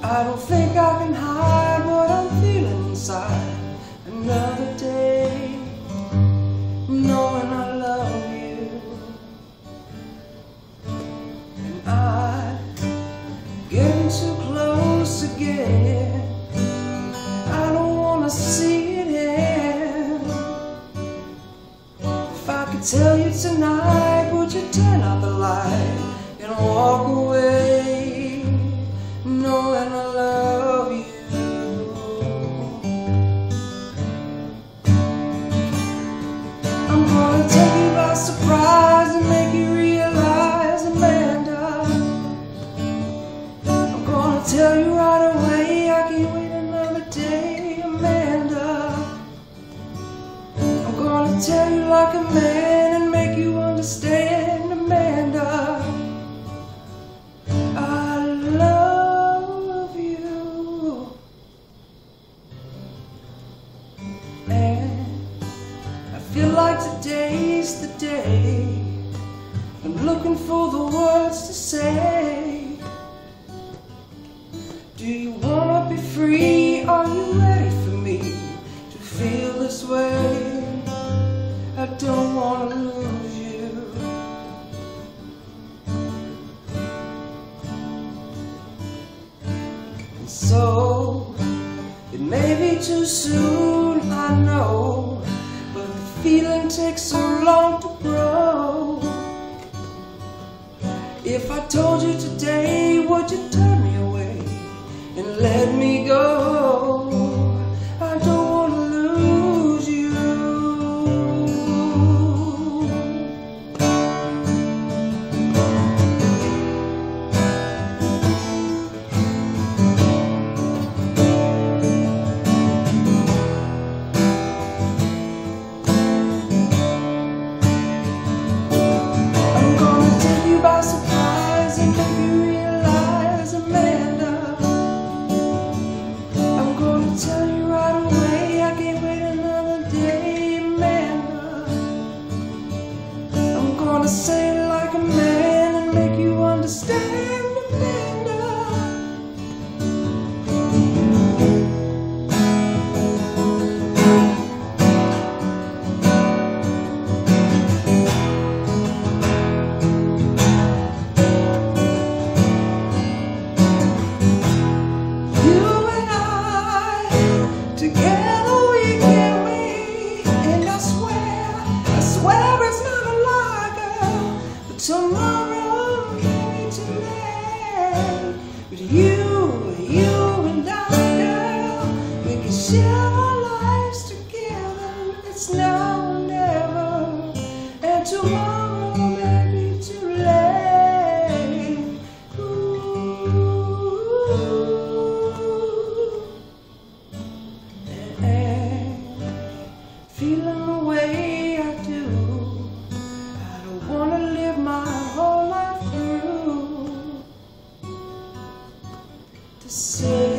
I don't think I can hide what I'm feeling inside. Another day, knowing I love you, and I'm getting too close again. I don't wanna see it end. If I could tell you tonight, would you turn out the light and walk away, knowing I love you? I'm gonna take you by surprise and make you realize, Amanda. I'm gonna tell you right away, I can't wait another day, Amanda. I'm gonna tell you like a man and make you understand, Amanda. I love you, and I feel like today's the day. I'm looking for the words to say. Do you wanna be free? Are you ready for me to feel this way? I don't wanna lose you. And so, it may be too soon, I know, but the feeling takes so long to grow. If I told you today, would you turn me away and let me go? I don't wanna lose you. I'm gonna take you by surprise and make you realize, Amanda. I'm gonna tell you right away, I can't wait another day, Amanda. I'm gonna say it like a man and make you understand, Amanda. You and I, together we can win, and I swear it's not a lie, girl. But tomorrow can be too late. But you and I, girl, we can share our lives together. It's now or never, and tomorrow may be too late. And feeling the way I do, I don't wanna live my whole life through to say